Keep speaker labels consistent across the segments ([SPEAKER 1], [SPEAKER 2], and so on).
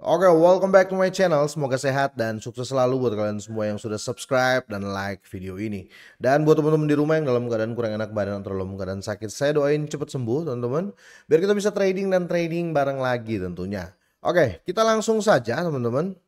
[SPEAKER 1] Oke, welcome back to my channel. Semoga sehat dan sukses selalu buat kalian semua yang sudah subscribe dan like video ini. Dan buat teman-teman di rumah yang dalam keadaan kurang enak badan atau dalam keadaan sakit, saya doain cepet sembuh, teman-teman. Biar kita bisa trading dan trading bareng lagi tentunya. Oke, kita langsung saja, teman-teman.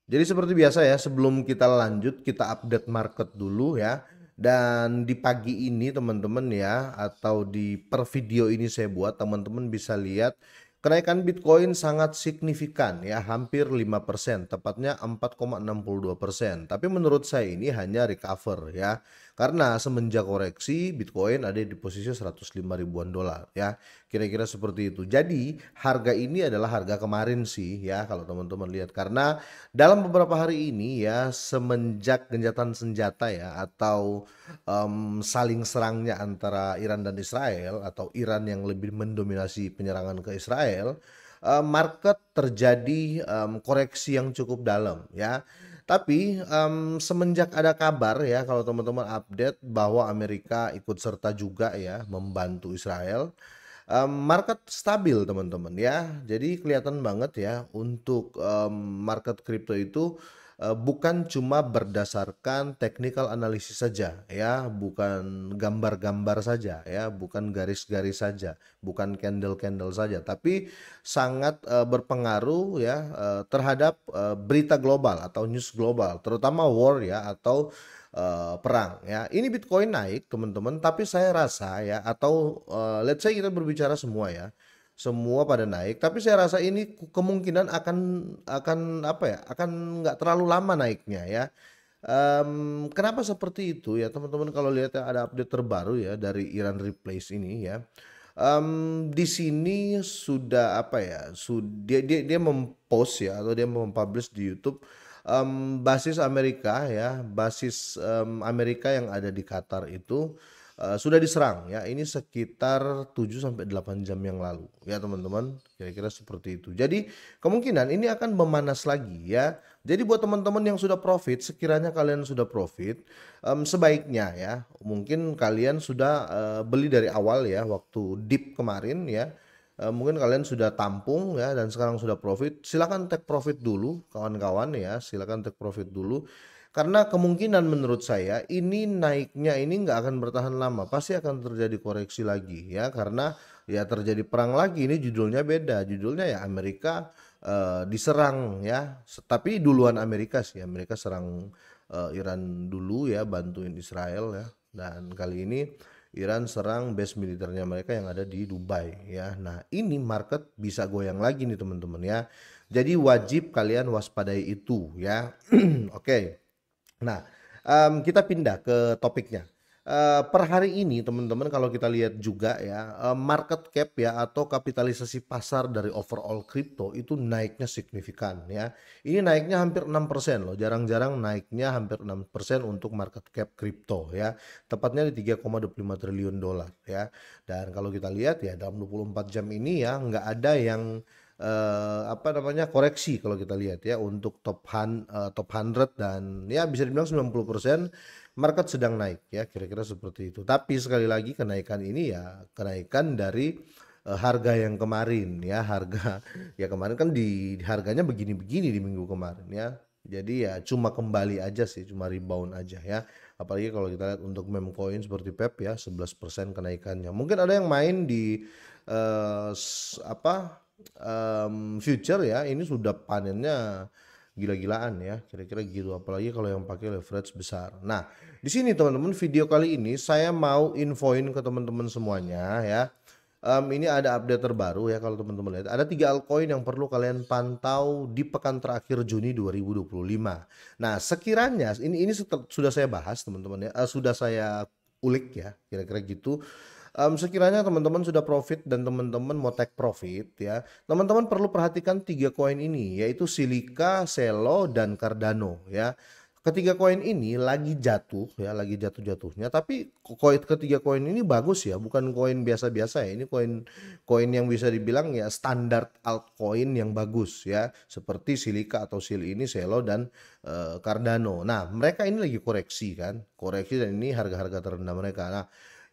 [SPEAKER 1] Jadi seperti biasa ya, sebelum kita lanjut, kita update market dulu ya. Dan di pagi ini teman-teman ya, atau di per video ini saya buat, teman-teman bisa lihat kenaikan Bitcoin sangat signifikan ya, hampir 5%, tepatnya 4,62%. Tapi menurut saya ini hanya recover ya. Karena semenjak koreksi Bitcoin ada di posisi 105 ribuan dolar ya. Kira-kira seperti itu. Jadi harga ini adalah harga kemarin sih ya, kalau teman-teman lihat. Karena dalam beberapa hari ini ya, semenjak gencatan senjata ya, atau saling serangnya antara Iran dan Israel, atau Iran yang lebih mendominasi penyerangan ke Israel, market terjadi koreksi yang cukup dalam ya. Tapi semenjak ada kabar ya, kalau teman-teman update bahwa Amerika ikut serta juga ya membantu Israel, market stabil teman-teman ya. Jadi kelihatan banget ya untuk market kripto itu bukan cuma berdasarkan technical analysis saja ya, bukan gambar-gambar saja ya, bukan garis-garis saja, bukan candle-candle saja, tapi sangat berpengaruh ya terhadap berita global atau news global, terutama war ya, atau perang ya. Ini Bitcoin naik teman-teman, tapi saya rasa ya, atau let's say kita berbicara semua ya, semua pada naik, tapi saya rasa ini kemungkinan akan apa ya, akan nggak terlalu lama naiknya ya. Kenapa seperti itu ya teman-teman? Kalau lihat ya, ada update terbaru ya dari Iran Replace ini ya. Di sini sudah apa ya? Dia mempost ya, atau dia mempublish di YouTube basis Amerika ya, basis Amerika yang ada di Qatar itu sudah diserang ya. Ini sekitar 7 sampai 8 jam yang lalu ya teman-teman. Kira-kira seperti itu. Jadi kemungkinan ini akan memanas lagi ya. Jadi buat teman-teman yang sudah profit, sekiranya kalian sudah profit, sebaiknya ya, mungkin kalian sudah beli dari awal ya, waktu dip kemarin ya. Mungkin kalian sudah tampung ya dan sekarang sudah profit. Silakan take profit dulu kawan-kawan ya, silakan take profit dulu. Karena kemungkinan menurut saya ini naiknya ini nggak akan bertahan lama, pasti akan terjadi koreksi lagi ya, karena ya terjadi perang lagi. Ini judulnya beda, judulnya ya Amerika diserang ya, tapi duluan Amerika sih, Amerika serang Iran dulu ya, bantuin Israel ya, dan kali ini Iran serang base militernya mereka yang ada di Dubai ya. Nah ini market bisa goyang lagi nih teman-teman ya, jadi wajib kalian waspadai itu ya. Oke. Nah, kita pindah ke topiknya. Per hari ini teman-teman, kalau kita lihat juga ya, market cap ya, atau kapitalisasi pasar dari overall crypto itu naiknya signifikan ya. Ini naiknya hampir 6% loh, jarang-jarang naiknya hampir 6% untuk market cap crypto ya. Tepatnya di 3,25 triliun dolar ya. Dan kalau kita lihat ya, dalam 24 jam ini ya, nggak ada yang apa namanya, koreksi kalau kita lihat ya, untuk top 100, dan ya bisa dibilang 90% market sedang naik ya, kira-kira seperti itu. Tapi sekali lagi kenaikan ini ya kenaikan dari harga yang kemarin ya, harga ya kemarin kan di harganya begini-begini di minggu kemarin ya. Jadi ya cuma kembali aja sih, cuma rebound aja ya. Apalagi kalau kita lihat untuk meme coin seperti PEP ya, 11% kenaikannya. Mungkin ada yang main di apa, future ya, ini sudah panennya gila-gilaan ya, kira-kira gitu, apalagi kalau yang pakai leverage besar. Nah di sini teman-teman, video kali ini saya mau infoin ke teman-teman semuanya ya. Ini ada update terbaru ya, kalau teman-teman lihat ada 3 altcoin yang perlu kalian pantau di pekan terakhir Juni 2025. Nah sekiranya ini sudah saya bahas teman-teman ya, sudah saya ulik ya, kira-kira gitu. Sekiranya teman-teman sudah profit dan teman-teman mau take profit ya, teman-teman perlu perhatikan 3 koin ini, yaitu Silika, Selo, dan Cardano ya. Ketiga koin ini lagi jatuh ya, lagi jatuh-jatuhnya. Tapi ketiga koin ini bagus ya, bukan koin biasa-biasa ya. Ini koin yang bisa dibilang ya standar altcoin yang bagus ya, seperti Silika atau Sil ini, Selo, dan Cardano. Nah mereka ini lagi koreksi kan, koreksi, dan ini harga-harga terendah mereka. Nah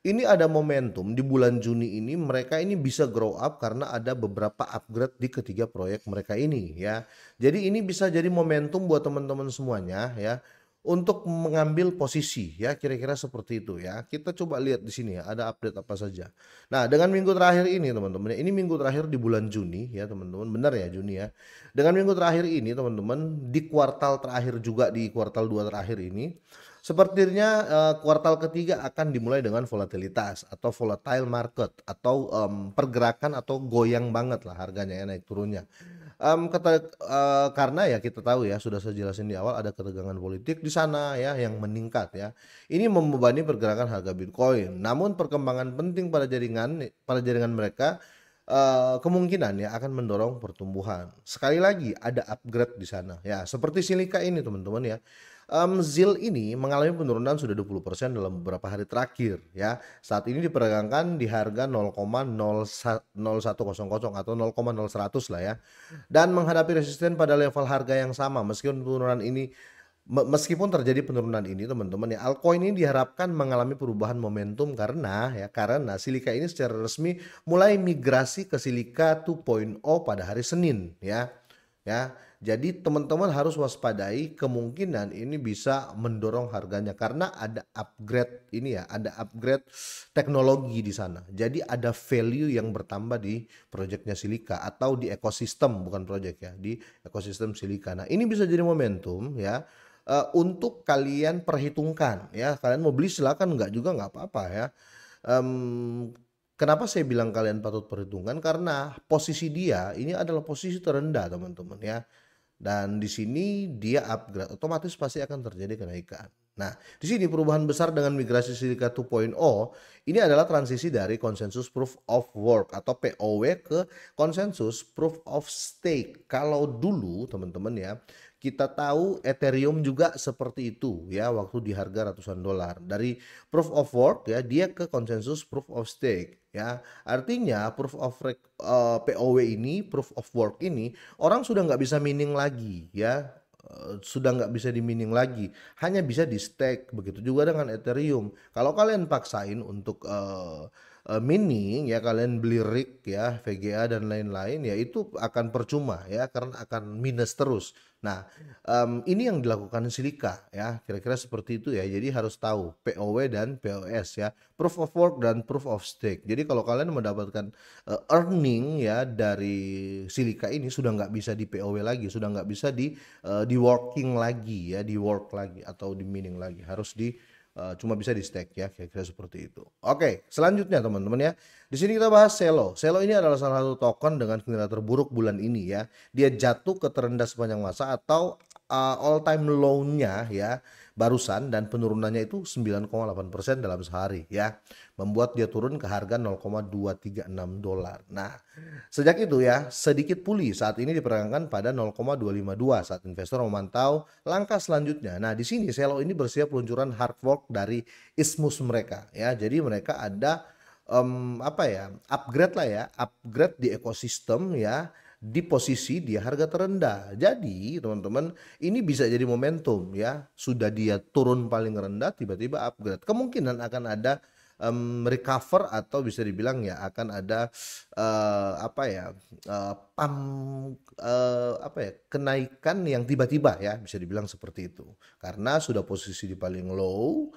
[SPEAKER 1] Ini ada momentum di bulan Juni ini mereka ini bisa grow up karena ada beberapa upgrade di ketiga proyek mereka ini ya. Jadi ini bisa jadi momentum buat teman-teman semuanya ya untuk mengambil posisi ya kira-kira seperti itu ya. Kita coba lihat di sini ya ada update apa saja. Nah, dengan minggu terakhir ini teman-teman, ini minggu terakhir di bulan Juni ya teman-teman. Benar ya Juni ya. Dengan minggu terakhir ini teman-teman di kuartal terakhir juga di kuartal 2 terakhir ini sepertinya kuartal ketiga akan dimulai dengan volatilitas atau volatile market atau pergerakan atau goyang banget lah harganya ya naik turunnya. Karena ya kita tahu ya sudah saya jelasin di awal ada ketegangan politik di sana ya yang meningkat ya. Ini membebani pergerakan harga Bitcoin. Namun perkembangan penting pada jaringan mereka kemungkinan ya akan mendorong pertumbuhan. Sekali lagi ada upgrade di sana ya. Seperti silika ini teman-teman ya. ZIL ini mengalami penurunan sudah 20% dalam beberapa hari terakhir ya. Saat ini diperdagangkan di harga 0,0100 atau 0,0100 lah ya. Dan menghadapi resisten pada level harga yang sama meskipun terjadi penurunan ini teman-teman ya, altcoin ini diharapkan mengalami perubahan momentum karena silika ini secara resmi mulai migrasi ke silika 2.0 pada hari Senin ya. Ya, jadi teman-teman harus waspadai kemungkinan ini bisa mendorong harganya karena ada upgrade ini ya, ada upgrade teknologi di sana. Jadi ada value yang bertambah di proyeknya silika atau di ekosistem bukan proyek ya, di ekosistem silika. Nah, ini bisa jadi momentum ya untuk kalian perhitungkan ya. Kalian mau beli silakan, enggak juga nggak apa-apa ya. Mmm, Kenapa saya bilang kalian patut perhitungkan? Karena posisi dia ini adalah posisi terendah teman-teman ya. Dan di sini dia upgrade, otomatis pasti akan terjadi kenaikan. Nah, di sini perubahan besar dengan migrasi silika 2.0 ini adalah transisi dari konsensus proof of work atau POW ke konsensus proof of stake. Kalau dulu teman-teman ya, kita tahu Ethereum juga seperti itu ya waktu di harga ratusan dolar. Dari proof of work ya dia ke konsensus proof of stake ya. Artinya POW ini, proof of work ini orang sudah nggak bisa mining lagi ya. Sudah nggak bisa di mining lagi, hanya bisa di stake. Begitu juga dengan Ethereum. Kalau kalian paksain untuk mining ya, kalian beli rig ya, VGA dan lain-lain ya, itu akan percuma ya karena akan minus terus. Nah, ini yang dilakukan silika ya, kira-kira seperti itu ya. Jadi harus tahu POW dan POS ya, proof of work dan proof of stake. Jadi kalau kalian mendapatkan earning ya dari silika ini sudah nggak bisa di POW lagi, sudah nggak bisa di working lagi ya, di work lagi atau di mining lagi, harus cuma bisa di stake ya, kira-kira seperti itu. Oke, selanjutnya teman-teman ya. Di sini kita bahas Celo. Celo ini adalah salah satu token dengan kinerja terburuk bulan ini ya. Dia jatuh ke terendah sepanjang masa atau all time low-nya ya barusan, dan penurunannya itu 9,8% dalam sehari ya. Membuat dia turun ke harga 0,236 dolar. Nah, sejak itu ya, sedikit pulih saat ini diperdagangkan pada 0,252 saat investor memantau langkah selanjutnya. Nah, di sini Celo ini bersiap peluncuran hard fork dari Isthmus mereka ya. Jadi mereka ada upgrade lah ya, upgrade di ekosistem ya, di posisi di harga terendah. Jadi teman-teman ini bisa jadi momentum ya. Sudah dia turun paling rendah tiba-tiba upgrade. Kemungkinan akan ada recover atau bisa dibilang ya akan ada kenaikan yang tiba-tiba ya, bisa dibilang seperti itu. Karena sudah posisi di paling low,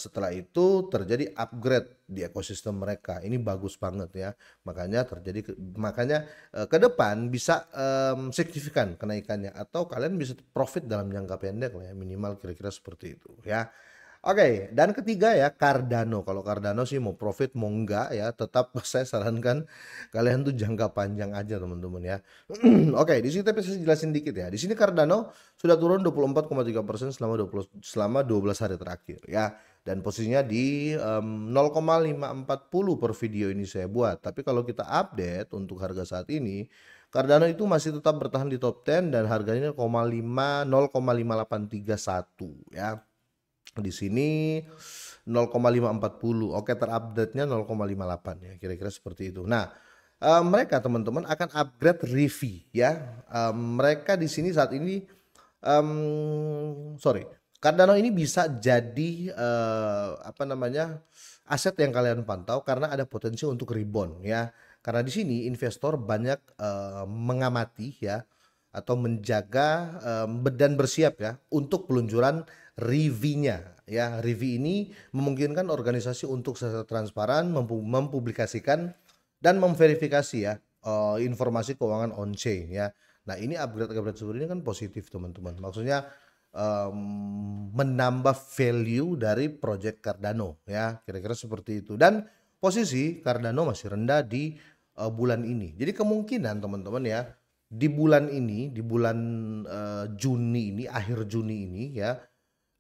[SPEAKER 1] setelah itu terjadi upgrade di ekosistem mereka. Ini bagus banget ya. Makanya ke depan bisa signifikan kenaikannya atau kalian bisa profit dalam jangka pendek lah ya, minimal kira-kira seperti itu ya. Oke, dan ketiga ya Cardano. Kalau Cardano sih mau profit mau enggak ya, tetap saya sarankan kalian tuh jangka panjang aja teman-teman ya. Oke, di sini tapi saya jelasin dikit ya. Di sini Cardano sudah turun 24,3% selama 12 hari terakhir ya. Dan posisinya di 0,540 per video ini saya buat. Tapi kalau kita update untuk harga saat ini, Cardano itu masih tetap bertahan di top 10 dan harganya 0,5831 ya. Di sini 0,540. Oke, terupdate-nya 0,58 ya, kira-kira seperti itu. Nah, mereka teman-teman akan upgrade Rivi ya. Mereka di sini saat ini Cardano ini bisa jadi, apa namanya, aset yang kalian pantau karena ada potensi untuk rebound ya. Karena di sini investor banyak, mengamati ya, atau menjaga, dan bersiap ya untuk peluncuran RIVI-nya ya. RIVI ini memungkinkan organisasi untuk secara transparan mempublikasikan dan memverifikasi ya, informasi keuangan on-chain ya. Nah ini upgrade-upgrade seperti ini kan positif teman-teman. Maksudnya menambah value dari project Cardano ya, kira-kira seperti itu. Dan posisi Cardano masih rendah di bulan ini. Jadi kemungkinan teman-teman ya, di bulan ini, di bulan Juni ini, akhir Juni ini ya,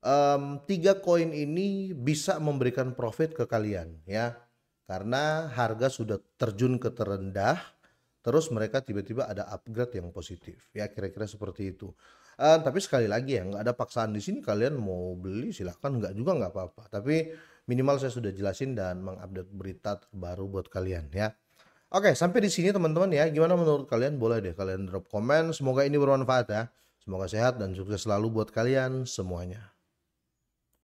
[SPEAKER 1] 3 koin ini bisa memberikan profit ke kalian ya. Karena harga sudah terjun ke terendah, terus mereka tiba-tiba ada upgrade yang positif ya, kira-kira seperti itu. Tapi sekali lagi ya, nggak ada paksaan di sini, kalian mau beli silahkan, nggak juga nggak apa-apa. Tapi minimal saya sudah jelasin dan mengupdate berita terbaru buat kalian ya. Oke, sampai di sini teman-teman ya. Gimana menurut kalian? Boleh deh kalian drop komen. Semoga ini bermanfaat ya. Semoga sehat dan sukses selalu buat kalian semuanya.